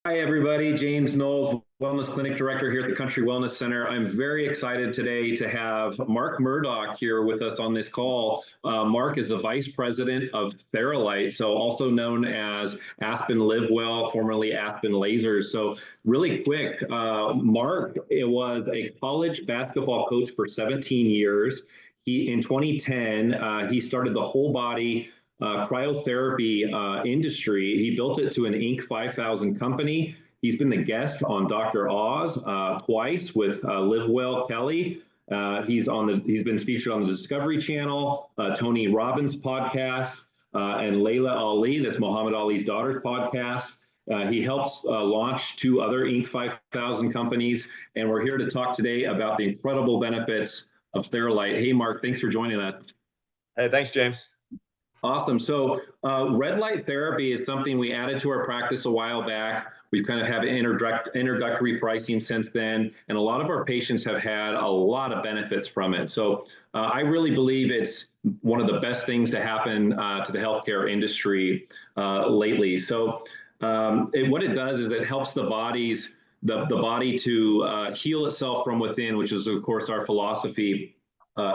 Hi, everybody. James Knowles, Wellness Clinic Director here at the Country Wellness Center. I'm very excited today to have Mark Murdock here with us on this call. Mark is the Vice President of Theralight, so also known as Aspen Live Well, formerly Aspen Lasers. So really quick, Mark was a college basketball coach for 17 years. In 2010, he started the whole body cryotherapy industry. He built it to an Inc. 5000 company. He's been the guest on Dr. Oz twice with Live Well Kelly. He's been featured on the Discovery Channel, Tony Robbins podcast, and Layla Ali, that's Muhammad Ali's daughter's podcast. He helps launch two other Inc. 5000 companies, and we're here to talk today about the incredible benefits of Theralight. Hey, Mark, thanks for joining us. Hey, thanks, James. Awesome. So red light therapy is something we added to our practice a while back. We've kind of had introductory pricing since then, and a lot of our patients have had a lot of benefits from it. So I really believe it's one of the best things to happen to the healthcare industry lately. So what it does is it helps the body to heal itself from within, which is, of course, our philosophy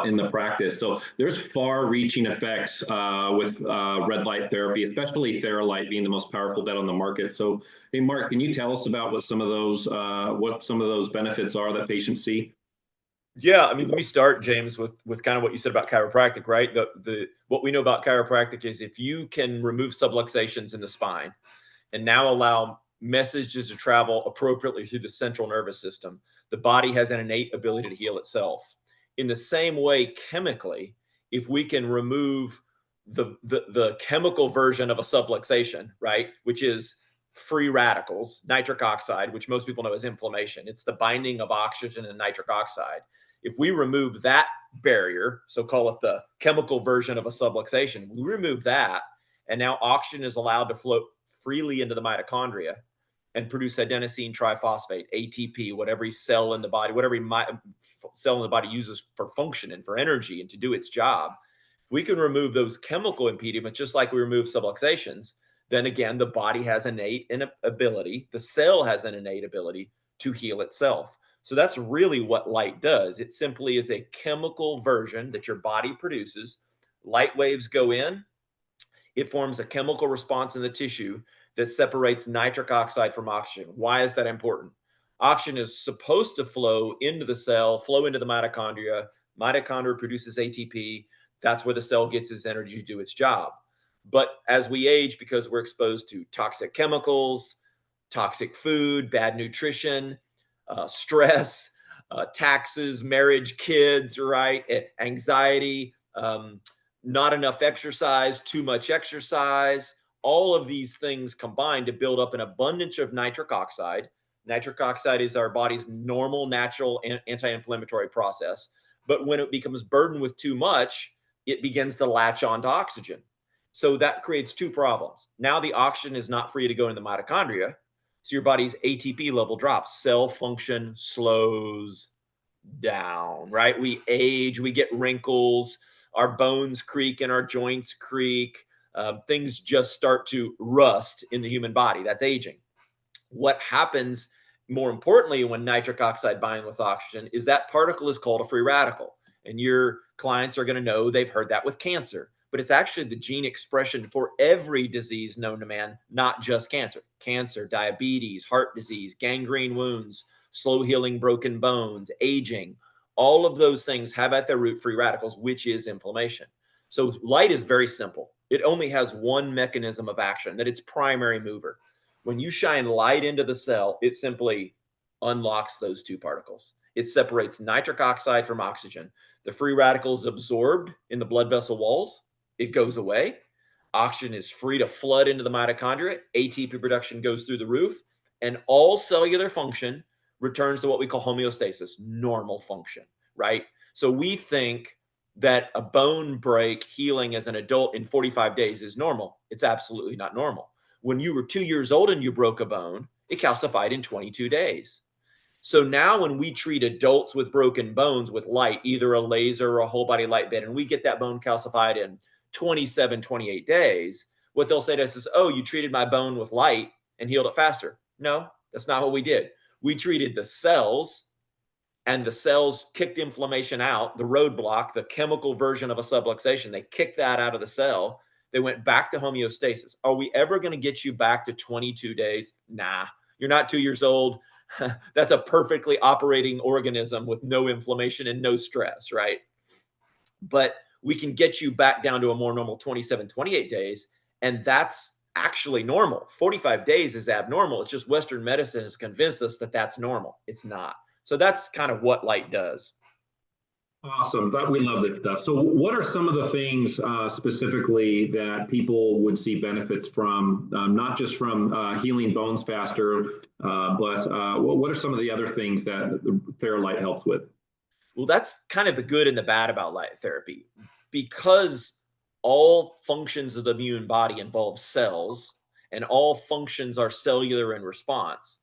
in the practice. So there's far-reaching effects with red light therapy, especially Theralight being the most powerful bet on the market. So, hey, Mark, can you tell us about what some of those benefits are that patients see? Yeah, I mean, let me start, James, with kind of what you said about chiropractic, right? What we know about chiropractic is if you can remove subluxations in the spine and now allow messages to travel appropriately through the central nervous system, the body has an innate ability to heal itself. In the same way, chemically, if we can remove the chemical version of a subluxation, right, which is free radicals, nitric oxide, which most people know as inflammation. It's the binding of oxygen and nitric oxide. If we remove that barrier, so call it the chemical version of a subluxation, we remove that, and now oxygen is allowed to flow freely into the mitochondria and produce adenosine triphosphate, ATP, what every cell in the body, what every cell in the body uses for function and for energy and to do its job. If we can remove those chemical impediments, just like we remove subluxations, then again, the body has innate ability, the cell has an innate ability to heal itself. So that's really what light does. It simply is a chemical version that your body produces. Light waves go in, it forms a chemical response in the tissue that separates nitric oxide from oxygen. Why is that important? Oxygen is supposed to flow into the cell, flow into the mitochondria. Mitochondria produces ATP. That's where the cell gets its energy to do its job. But as we age, because we're exposed to toxic chemicals, toxic food, bad nutrition, stress, taxes, marriage, kids, right? Anxiety, not enough exercise, too much exercise, all of these things combine to build up an abundance of nitric oxide. Nitric oxide is our body's normal, natural anti-inflammatory process. But when it becomes burdened with too much, it begins to latch onto oxygen. So that creates two problems. Now the oxygen is not free to go into the mitochondria. So your body's ATP level drops. Cell function slows down, right? We age, we get wrinkles, our bones creak and our joints creak. Things just start to rust in the human body. That's aging. What happens, more importantly, when nitric oxide binds with oxygen is that particle is called a free radical. And your clients are going to know they've heard that with cancer. But it's actually the gene expression for every disease known to man, not just cancer. Cancer, diabetes, heart disease, gangrene wounds, slow healing broken bones, aging. All of those things have at their root free radicals, which is inflammation. So light is very simple. It only has one mechanism of action, that it's primary mover. When you shine light into the cell, it simply unlocks those two particles. It separates nitric oxide from oxygen. The free radical is absorbed in the blood vessel walls. It goes away. Oxygen is free to flood into the mitochondria. ATP production goes through the roof, and all cellular function returns to what we call homeostasis, normal function, right? So we think that a bone break healing as an adult in 45 days is normal. It's absolutely not normal. When you were 2 years old and you broke a bone, it calcified in 22 days. So now when we treat adults with broken bones with light, either a laser or a whole body light bed, and we get that bone calcified in 27, 28 days, what they'll say to us is, oh, you treated my bone with light and healed it faster. No, that's not what we did. We treated the cells, and the cells kicked inflammation out, the roadblock, the chemical version of a subluxation. They kicked that out of the cell. They went back to homeostasis. Are we ever going to get you back to 22 days? Nah, you're not 2 years old. That's a perfectly operating organism with no inflammation and no stress, right? But we can get you back down to a more normal 27, 28 days. And that's actually normal. 45 days is abnormal. It's just Western medicine has convinced us that that's normal. It's not. So that's kind of what light does. Awesome. We love this stuff. So what are some of the things specifically that people would see benefits from, not just from healing bones faster, but what are some of the other things that the Theralight helps with? Well, that's kind of the good and the bad about light therapy. Because all functions of the immune body involve cells and all functions are cellular in response,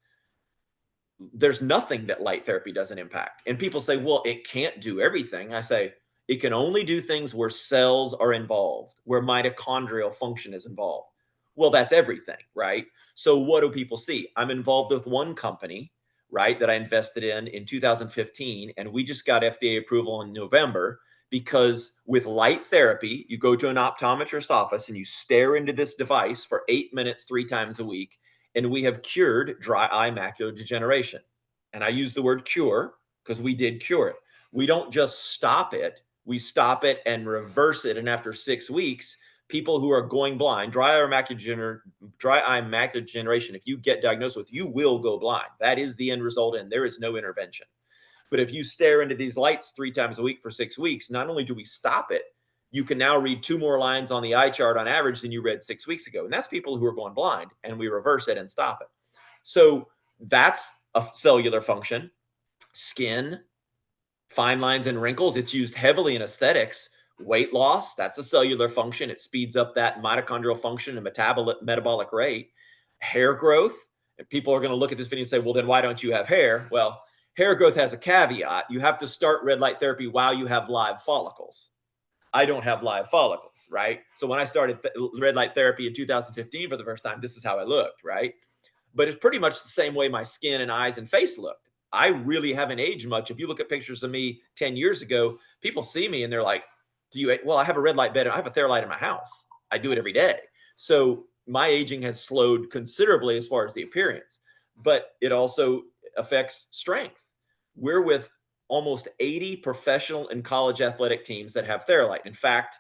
there's nothing that light therapy doesn't impact. And people say, well, it can't do everything. I say, it can only do things where cells are involved, where mitochondrial function is involved. Well, that's everything, right? So what do people see? I'm involved with one company, right, that I invested in 2015, and we just got FDA approval in November because with light therapy, you go to an optometrist office and you stare into this device for 8 minutes, 3 times a week, and we have cured dry eye macular degeneration. And I use the word cure because we did cure it. We don't just stop it. We stop it and reverse it. And after 6 weeks, people who are going blind, dry eye macular degeneration, if you get diagnosed with, you will go blind. That is the end result, and there is no intervention. But if you stare into these lights 3 times a week for 6 weeks, not only do we stop it, you can now read 2 more lines on the eye chart on average than you read 6 weeks ago. And that's people who are going blind, and we reverse it and stop it. So that's a cellular function. Skin, fine lines and wrinkles, it's used heavily in aesthetics. Weight loss, that's a cellular function. It speeds up that mitochondrial function and metabolic rate. Hair growth, and people are going to look at this video and say, well, then why don't you have hair? Well, hair growth has a caveat. You have to start red light therapy while you have live follicles. I don't have live follicles, right? So when I started red light therapy in 2015 for the first time, this is how I looked, right? But it's pretty much the same way my skin and eyes and face looked. I really haven't aged much. If you look at pictures of me 10 years ago, people see me and they're like, well, I have a red light bed and I have a Theralight in my house. I do it every day. So my aging has slowed considerably as far as the appearance, but it also affects strength. We're with almost 80 professional and college athletic teams that have Theralight. In fact,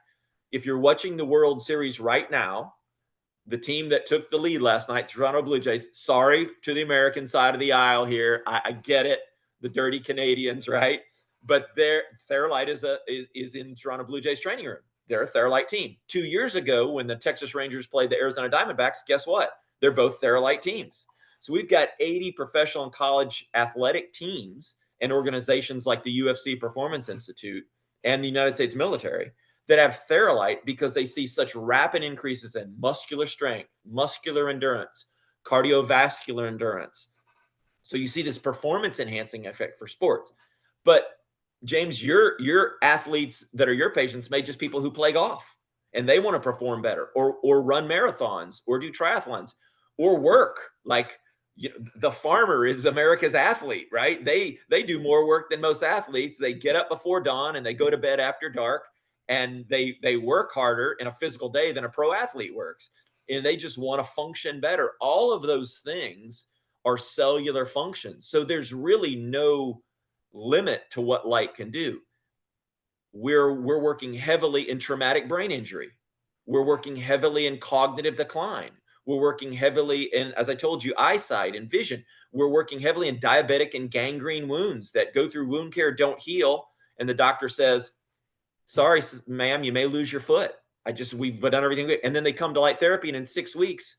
if you're watching the World Series right now, the team that took the lead last night, Toronto Blue Jays, sorry to the American side of the aisle here. I get it, the dirty Canadians, right? But their Theralight is in Toronto Blue Jays training room. They're a Theralight team. 2 years ago, when the Texas Rangers played the Arizona Diamondbacks, guess what? They're both Theralight teams. So we've got 80 professional and college athletic teams and organizations like the UFC Performance Institute and the United States military that have Theralight because they see such rapid increases in muscular strength, muscular endurance, cardiovascular endurance. So you see this performance enhancing effect for sports. But James, your athletes that are your patients may just people who play golf and they want to perform better or run marathons or do triathlons or work. Like, the farmer is America's athlete, right? They do more work than most athletes. They get up before dawn and they go to bed after dark, and they work harder in a physical day than a pro athlete works. And they just want to function better. All of those things are cellular functions. So there's really no limit to what light can do. We're working heavily in traumatic brain injury. We're working heavily in cognitive decline. We're working heavily in, as I told you, eyesight and vision. We're working heavily in diabetic and gangrene wounds that go through wound care, don't heal. And the doctor says, sorry, ma'am, you may lose your foot. We've done everything good. And then they come to light therapy, and in 6 weeks,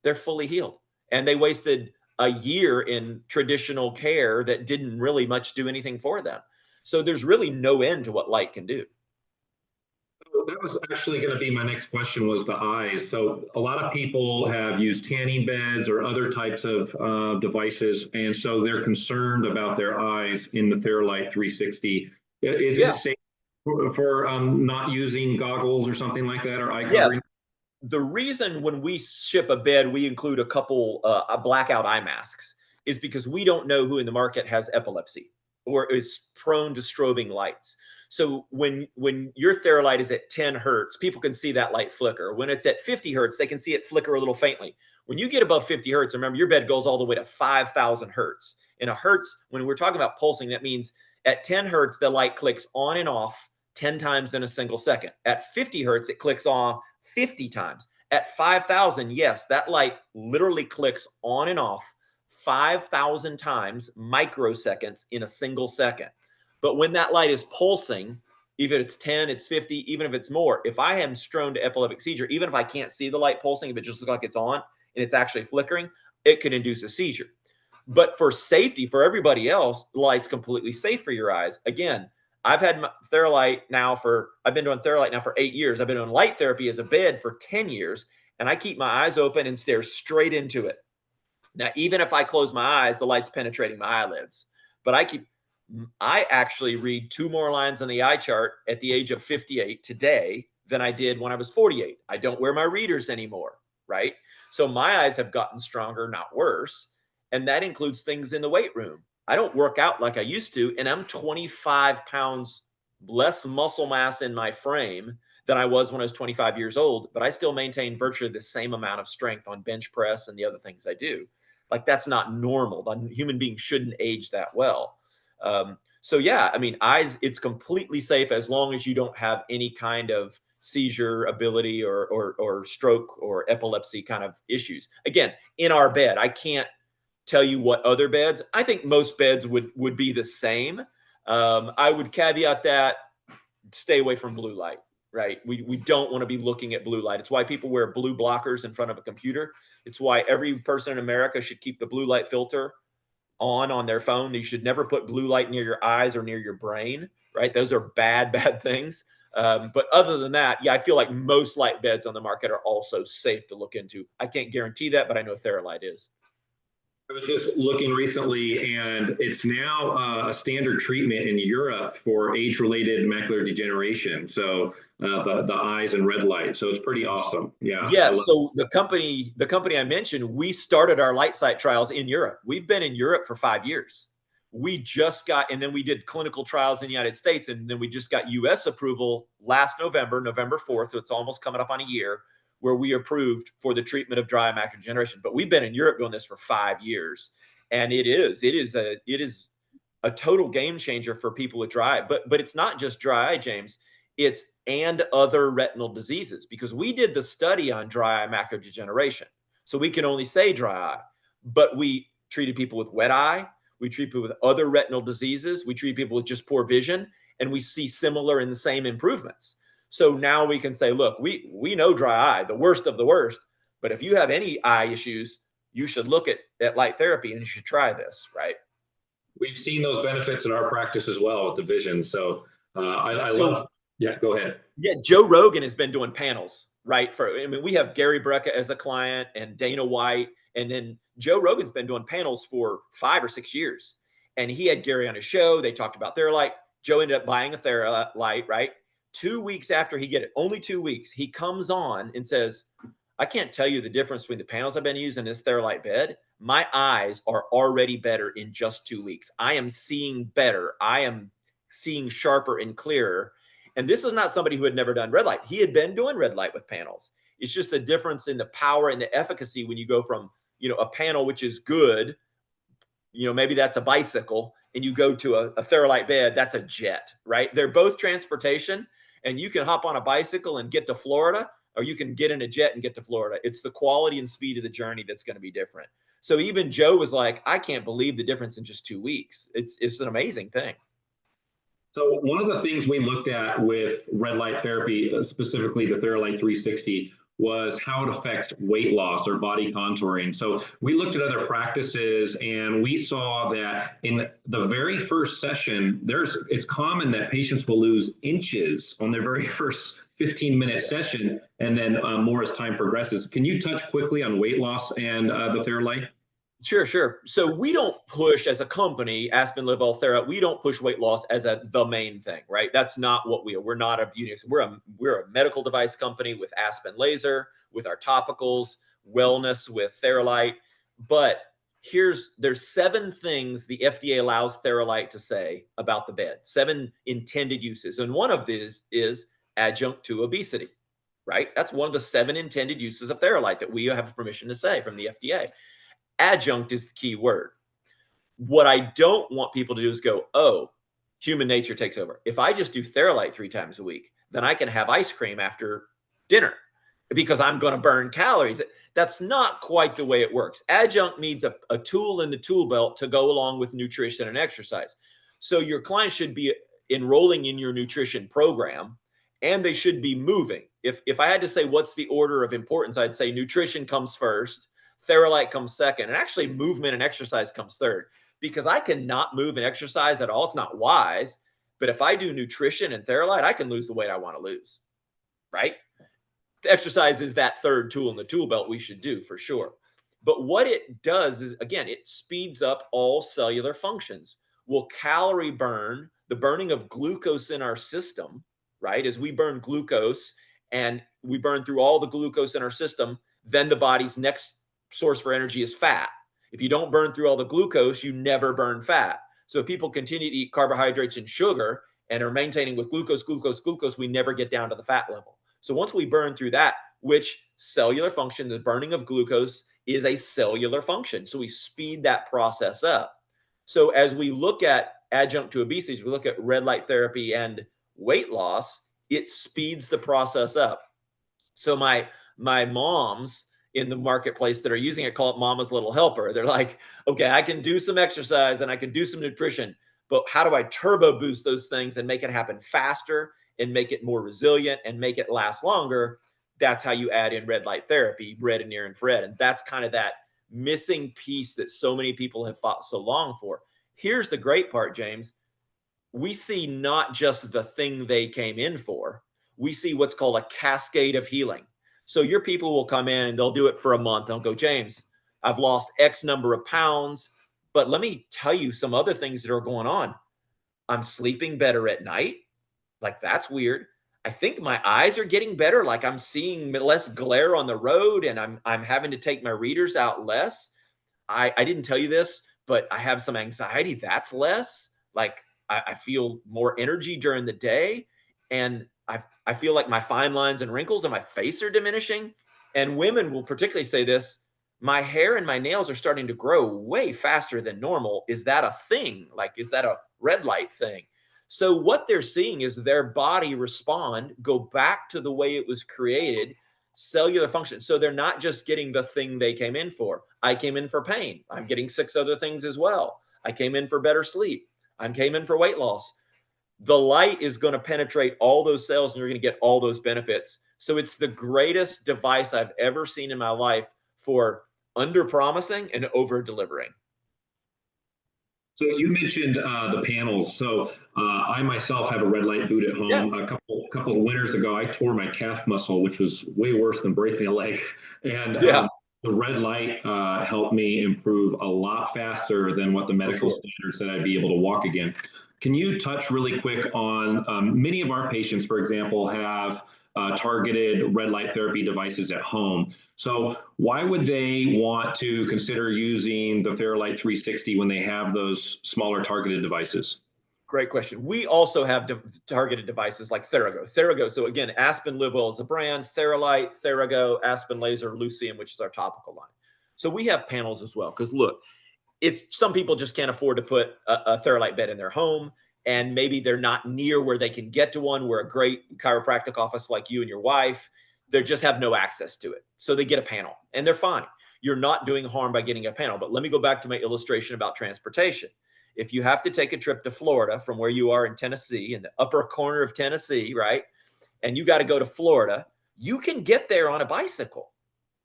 they're fully healed. And they wasted a year in traditional care that didn't really much do anything for them. So there's really no end to what light can do. That was actually going to be my next question, was the eyes. So a lot of people have used tanning beds or other types of devices, and so they're concerned about their eyes in the Theralight 360. Is it safe for not using goggles or something like that, or eye covering? the reason when we ship a bed, we include a couple blackout eye masks is because we don't know who in the market has epilepsy or is prone to strobing lights. So when your Theralight is at 10 hertz, people can see that light flicker. When it's at 50 hertz, they can see it flicker a little faintly. When you get above 50 hertz, remember your bed goes all the way to 5,000 hertz. In a hertz, when we're talking about pulsing, that means at 10 hertz, the light clicks on and off 10 times in a single second. At 50 hertz, it clicks on 50 times. At 5,000, yes, that light literally clicks on and off 5,000 times, microseconds in a single second. But when that light is pulsing, even if it's 10, it's 50, even if it's more, if I am prone to epileptic seizure, even if I can't see the light pulsing, if it just looks like it's on and it's actually flickering, it could induce a seizure. But for safety, for everybody else, light's completely safe for your eyes. Again, I've had Theralight now I've been doing Theralight now for 8 years. I've been doing light therapy as a bed for 10 years, and I keep my eyes open and stare straight into it. Now, even if I close my eyes, the light's penetrating my eyelids. But I actually read 2 more lines on the eye chart at the age of 58 today than I did when I was 48. I don't wear my readers anymore, right? So my eyes have gotten stronger, not worse. And that includes things in the weight room. I don't work out like I used to, and I'm 25 pounds less muscle mass in my frame than I was when I was 25 years old, but I still maintain virtually the same amount of strength on bench press and the other things I do. Like, that's not normal. The human being shouldn't age that well. So yeah, I mean, eyes, it's completely safe as long as you don't have any kind of seizure ability or stroke or epilepsy kind of issues. Again, in our bed, I can't tell you what other beds. I think most beds would be the same. I would caveat that, stay away from blue light, right? We don't want to be looking at blue light. It's why people wear blue blockers in front of a computer. It's why every person in America should keep the blue light filter on their phone. You should never put blue light near your eyes or near your brain, right? Those are bad things. But other than that, yeah, I feel like most light beds on the market are also safe to look into. I can't guarantee that, but I know Theralight is. I was just looking recently, and it's now a standard treatment in Europe for age-related macular degeneration. So the eyes and red light. So it's pretty awesome. Yeah. Yeah. So the company I mentioned, we started our light sight trials in Europe. We've been in Europe for 5 years. We just got, and then we did clinical trials in the United States, and then we just got US approval last November 4th. So it's almost coming up on a year, where we approved for the treatment of dry macular degeneration. But we've been in Europe doing this for 5 years, and it is a total game changer for people with dry. But it's not just dry eye, James. It's and other retinal diseases, because we did the study on dry eye macular degeneration, so we can only say dry eye. But we treated people with wet eye. We treat people with other retinal diseases. We treat people with just poor vision, and we see similar and the same improvements. So now we can say, look, we know dry eye, the worst of the worst, but if you have any eye issues, you should look at light therapy and you should try this, right? We've seen those benefits in our practice as well with the vision. So I love, yeah, go ahead. Yeah, Joe Rogan has been doing panels, right? We have Gary Brecka as a client and Dana White, and then Joe Rogan's been doing panels for 5 or 6 years. And he had Gary on his show. They talked about Theralight. Joe ended up buying a Theralight, right? 2 weeks after he get it, only 2 weeks, he comes on and says, I can't tell you the difference between the panels I've been using this Theralight bed. My eyes are already better in just 2 weeks. I am seeing better. I am seeing sharper and clearer. And this is not somebody who had never done red light. He had been doing red light with panels. It's just the difference in the power and the efficacy when you go from, a panel, which is good, maybe that's a bicycle, and you go to a Theralight bed, that's a jet, right? They're both transportation, and you can hop on a bicycle and get to Florida, or you can get in a jet and get to Florida. It's the quality and speed of the journey that's going to be different. So even Joe was like, I can't believe the difference in just 2 weeks. It's an amazing thing. So one of the things we looked at with red light therapy, specifically the Theralight 360, was how it affects weight loss or body contouring. So we looked at other practices, and we saw that in the very first session, it's common that patients will lose inches on their very first 15-minute session, and then more as time progresses. Can you touch quickly on weight loss and the Theralight? Sure, sure. So we don't push as a company, Aspen Live All Thera, we don't push weight loss as the main thing, right? That's not what we are. We're not a beauty. We're a medical device company with Aspen Laser, with our topicals, wellness with Theralight. But there's 7 things the FDA allows Theralight to say about the bed, 7 intended uses. And one of these is adjunct to obesity, right? That's one of the 7 intended uses of Theralight that we have permission to say from the FDA. Adjunct is the key word. What I don't want people to do is go, oh, human nature takes over. If I just do Theralight 3 times a week, then I can have ice cream after dinner because I'm going to burn calories. That's not quite the way it works. Adjunct needs a tool in the tool belt to go along with nutrition and exercise. So your client should be enrolling in your nutrition program, and they should be moving. If I had to say what's the order of importance, I'd say nutrition comes first, Theralight comes second, and actually movement and exercise comes third, because I cannot move and exercise at all. It's not wise. But if I do nutrition and Theralight, I can lose the weight I want to lose, right? The exercise is that third tool in the tool belt we should do for sure. But what it does is, again, it speeds up all cellular functions. Will calorie burn, the burning of glucose in our system, right? As we burn glucose and we burn through all the glucose in our system, then the body's next source for energy is fat. If you don't burn through all the glucose, you never burn fat. So if people continue to eat carbohydrates and sugar and are maintaining with glucose, we never get down to the fat level. So once we burn through that, which cellular function, the burning of glucose is a cellular function. So we speed that process up. So as we look at adjunct to obesity, we look at red light therapy and weight loss, it speeds the process up. So my moms in the marketplace that are using it call it mama's little helper. They're like, okay, I can do some exercise and I can do some nutrition, but how do I turbo boost those things and make it happen faster and make it more resilient and make it last longer? That's how you add in red light therapy, red and near infrared. And that's kind of that missing piece that so many people have fought so long for. Here's the great part, James. We see not just the thing they came in for. We see what's called a cascade of healing. So your people will come in and they'll do it for a month. They'll go, James, I've lost X number of pounds, but let me tell you some other things that are going on. I'm sleeping better at night. Like, that's weird. I think my eyes are getting better. Like, I'm seeing less glare on the road and I'm having to take my readers out less. I didn't tell you this, but I have some anxiety. That's less. Like, I feel more energy during the day. And I feel like my fine lines and wrinkles on my face are diminishing. And women will particularly say this, my hair and my nails are starting to grow way faster than normal. Is that a thing? Like, is that a red light thing? So what they're seeing is their body respond, go back to the way it was created, cellular function. So they're not just getting the thing they came in for. I came in for pain. I'm getting 6 other things as well. I came in for better sleep. I came in for weight loss. The light is going to penetrate all those cells and you're going to get all those benefits. So it's the greatest device I've ever seen in my life for under promising and over delivering. So you mentioned the panels. So I myself have a red light boot at home. Yeah. A couple of winters ago, I tore my calf muscle, which was way worse than breaking a leg. And the red light helped me improve a lot faster than what the medical standards said I'd be able to walk again. Can you touch really quick on many of our patients, for example, have targeted red light therapy devices at home. So why would they want to consider using the Theralight 360 when they have those smaller targeted devices? Great question. We also have targeted devices like Therago. So again, Aspen Live Well is a brand, Theralight, Therago, Aspen Laser, Lucium, which is our topical line. So we have panels as well. Because look, some people just can't afford to put a Theralight bed in their home, and maybe they're not near where they can get to one, where a great chiropractic office like you and your wife, they just have no access to it. So they get a panel and they're fine. You're not doing harm by getting a panel. But let me go back to my illustration about transportation. If you have to take a trip to Florida from where you are in Tennessee, in the upper corner of Tennessee, right? And you got to go to Florida, you can get there on a bicycle.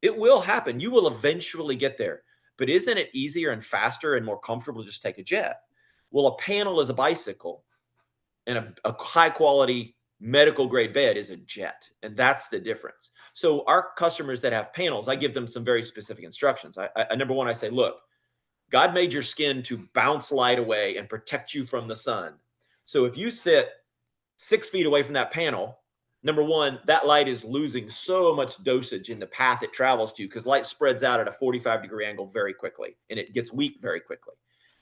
It will happen. You will eventually get there. But isn't it easier and faster and more comfortable to just take a jet? Well, a panel is a bicycle, and a high quality medical grade bed is a jet. And that's the difference. So our customers that have panels, I give them some very specific instructions. Number one, I say, look, God made your skin to bounce light away and protect you from the sun. So if you sit 6 feet away from that panel, number one, that light is losing so much dosage in the path it travels to, because light spreads out at a 45-degree angle very quickly and it gets weak very quickly.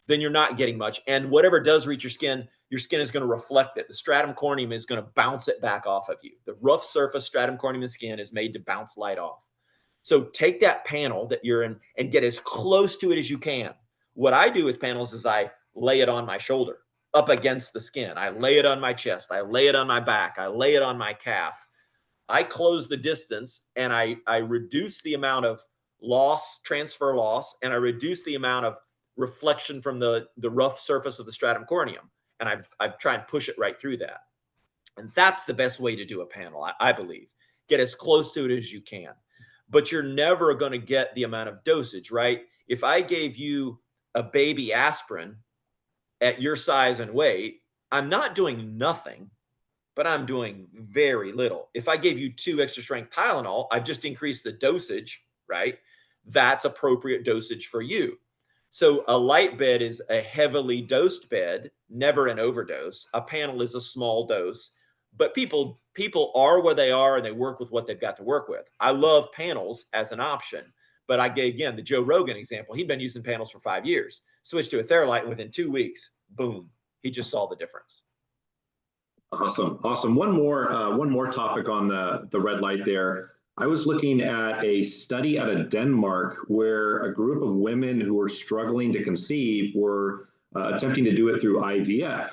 Then you're not getting much. And whatever does reach your skin is going to reflect it. The stratum corneum is going to bounce it back off of you. The rough surface stratum corneum of the skin is made to bounce light off. So take that panel that you're in and get as close to it as you can. What I do with panels is I lay it on my shoulder up against the skin. I lay it on my chest. I lay it on my back. I lay it on my calf. I close the distance and I reduce the amount of loss, transfer loss, and I reduce the amount of reflection from the rough surface of the stratum corneum. And I try and push it right through that. And that's the best way to do a panel, I believe. Get as close to it as you can. But you're never going to get the amount of dosage, right? If I gave you a baby aspirin at your size and weight, I'm not doing nothing, but I'm doing very little. If I gave you 2 extra strength Tylenol, I've just increased the dosage, right? That's appropriate dosage for you. So a light bed is a heavily dosed bed, never an overdose. A panel is a small dose, but people are where they are and they work with what they've got to work with. I love panels as an option, but I gave, again, the Joe Rogan example. He'd been using panels for 5 years, switched to a Theralight, and within 2 weeks, boom, he just saw the difference. Awesome. Awesome. One more topic on the red light there. I was looking at a study out of Denmark where a group of women who were struggling to conceive were attempting to do it through IVF.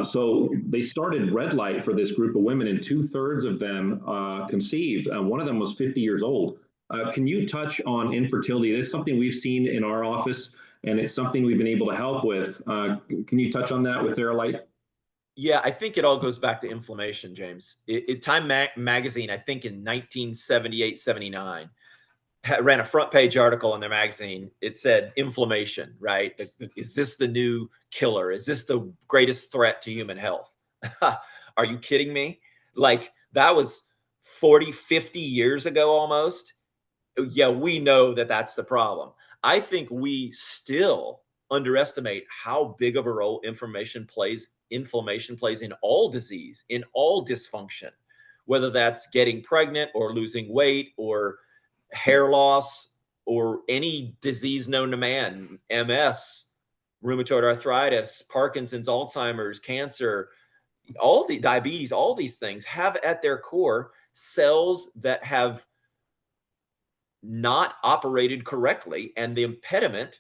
So they started red light for this group of women, and 2/3 of them conceived. One of them was 50 years old. Can you touch on infertility? That's something we've seen in our office, and it's something we've been able to help with. Can you touch on that with Theralight? Yeah, I think it all goes back to inflammation, James. Time magazine, I think in 1978, 79, ran a front page article in their magazine. It said inflammation, right? Is this the new killer? Is this the greatest threat to human health? Are you kidding me? Like, that was 40, 50 years ago almost. Yeah, we know that that's the problem. I think we still underestimate how big of a role inflammation plays in all disease, in all dysfunction, whether that's getting pregnant or losing weight or hair loss or any disease known to man, MS, rheumatoid arthritis, Parkinson's, Alzheimer's, cancer, all the diabetes, all these things have at their core cells that have not operated correctly, and the impediment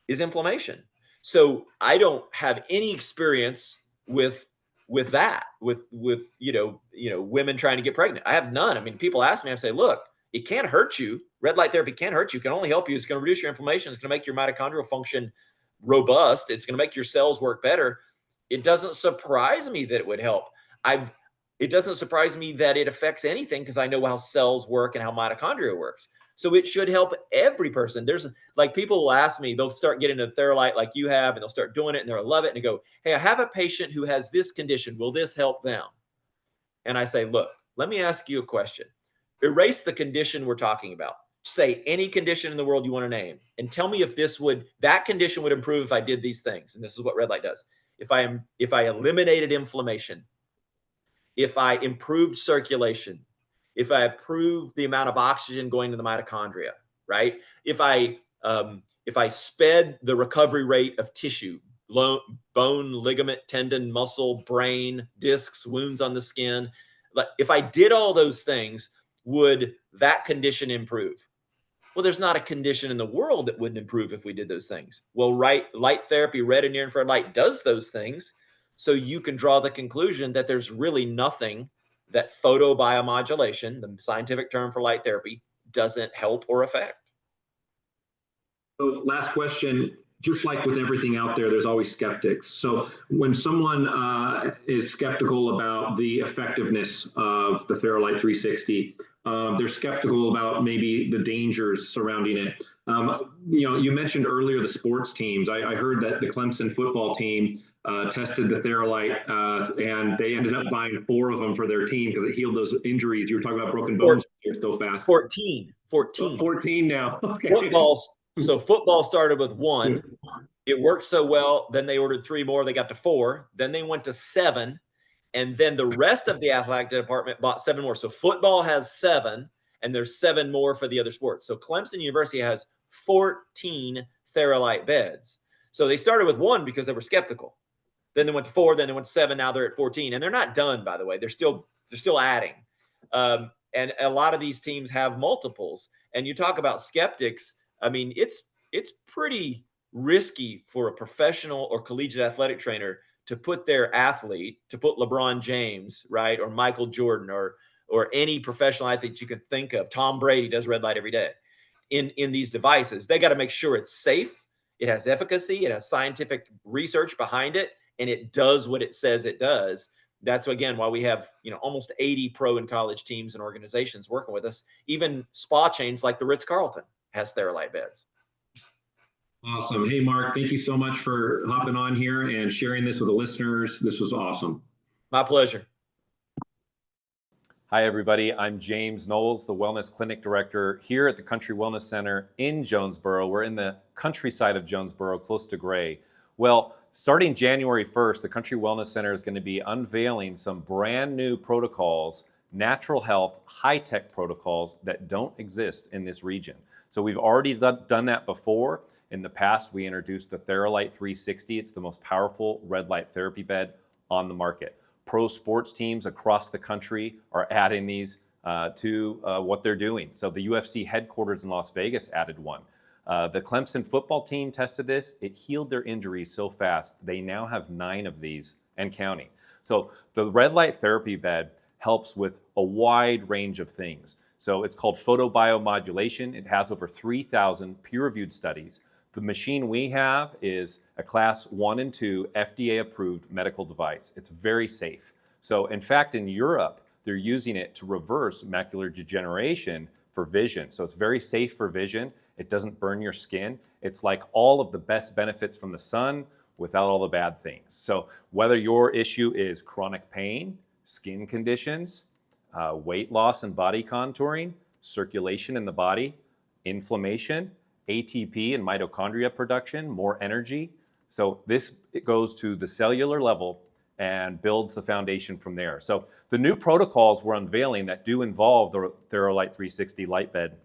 is inflammation. So I don't have any experience with that, with women trying to get pregnant. I have none. I mean, people ask me, I say, look, it can't hurt you. Red light therapy can't hurt you. It can only help you. It's going to reduce your inflammation. It's going to make your mitochondrial function robust. It's going to make your cells work better. It doesn't surprise me that it would help. It doesn't surprise me that it affects anything, because I know how cells work and how mitochondria works. So it should help every person. There's like, people will ask me, they'll start getting into Theralight like you have, and they'll start doing it and they'll love it. And they go, hey, I have a patient who has this condition. Will this help them? And I say, look, let me ask you a question. Erase the condition we're talking about. Say any condition in the world you want to name, and tell me if that condition would improve if I did these things. And this is what red light does. If I eliminated inflammation, if I improved circulation, if I improved the amount of oxygen going to the mitochondria, right? If I sped the recovery rate of tissue, bone, ligament, tendon, muscle, brain, discs, wounds on the skin, if I did all those things, would that condition improve? Well, there's not a condition in the world that wouldn't improve if we did those things. Well, light therapy, red and near infrared light, does those things. So you can draw the conclusion that there's really nothing that photobiomodulation, the scientific term for light therapy, doesn't help or affect. So last question, just like with everything out there, there's always skeptics. So when someone is skeptical about the effectiveness of the Theralight 360, they're skeptical about maybe the dangers surrounding it. You mentioned earlier the sports teams. I heard that the Clemson football team tested the Theralight, and they ended up buying 4 of them for their team because it healed those injuries. You were talking about broken bones so fast. 14 14 now. Okay. So football started with 1. It worked so well. Then they ordered 3 more. They got to 4. Then they went to 7. And then the rest of the athletic department bought 7 more. So football has 7, and there's 7 more for the other sports. So Clemson University has 14 Theralight beds. So they started with 1 because they were skeptical. Then they went to 4. Then they went to 7. Now they're at 14, and they're not done, by the way. They're still adding. And a lot of these teams have multiples. And you talk about skeptics. I mean, it's pretty risky for a professional or collegiate athletic trainer to put their athlete, to put LeBron James, right, or Michael Jordan, or any professional athlete you can think of. Tom Brady does red light every day in these devices. They got to make sure it's safe, it has efficacy, it has scientific research behind it, and it does what it says it does. That's, again, why we have almost 80 pro and college teams and organizations working with us. Even spa chains like the Ritz-Carlton has Theralight beds. Awesome. Hey, Mark, thank you so much for hopping on here and sharing this with the listeners. This was awesome. My pleasure. Hi, everybody. I'm James Knowles, the Wellness Clinic Director here at the Country Wellness Center in Jonesboro. We're in the countryside of Jonesboro, close to Gray. Well, starting January 1st, the Country Wellness Center is going to be unveiling some brand new protocols, natural health, high-tech protocols that don't exist in this region. So we've already done that before. In the past, we introduced the Theralight 360. It's the most powerful red light therapy bed on the market. Pro sports teams across the country are adding these to what they're doing. So the UFC headquarters in Las Vegas added one. The Clemson football team tested this. It healed their injuries so fast. They now have 9 of these and counting. So the red light therapy bed helps with a wide range of things. So it's called photobiomodulation. It has over 3,000 peer-reviewed studies. The machine we have is a class 1 and 2 FDA approved medical device. It's very safe. So in fact, in Europe, they're using it to reverse macular degeneration for vision. So it's very safe for vision. It doesn't burn your skin. It's like all of the best benefits from the sun without all the bad things. So whether your issue is chronic pain, skin conditions, weight loss and body contouring, circulation in the body, inflammation, ATP and mitochondria production, more energy. So it goes to the cellular level and builds the foundation from there. So the new protocols we're unveiling that do involve the Theralight 360 light bed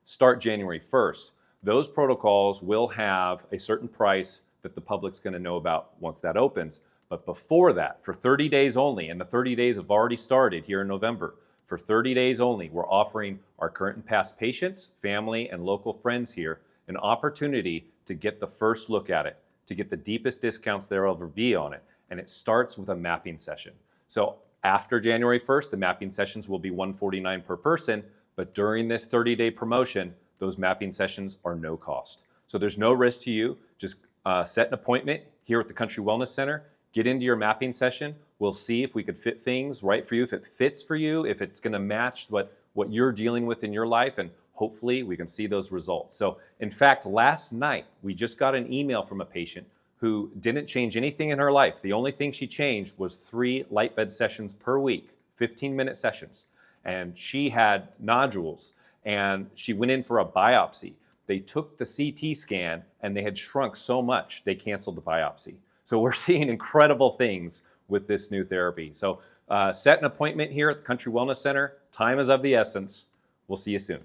start January 1st. Those protocols will have a certain price that the public's going to know about once that opens. But before that, for 30 days only, and the 30 days have already started here in November, for 30 days only, we're offering our current and past patients, family, and local friends here an opportunity to get the first look at it, to get the deepest discounts there will ever be on it. And it starts with a mapping session. So after January 1st, the mapping sessions will be $149 per person, but during this 30-day promotion, those mapping sessions are no cost. So there's no risk to you. Just set an appointment here at the Country Wellness Center, get into your mapping session. We'll see if we could fit things right for you, if it fits for you, if it's going to match what you're dealing with in your life, and hopefully we can see those results. So in fact, last night, we just got an email from a patient who didn't change anything in her life. The only thing she changed was 3 light bed sessions per week, 15-minute sessions. And she had nodules, and she went in for a biopsy. They took the CT scan, and they had shrunk so much, they canceled the biopsy. So we're seeing incredible things with this new therapy. So set an appointment here at the Country Wellness Center. Time is of the essence. We'll see you soon.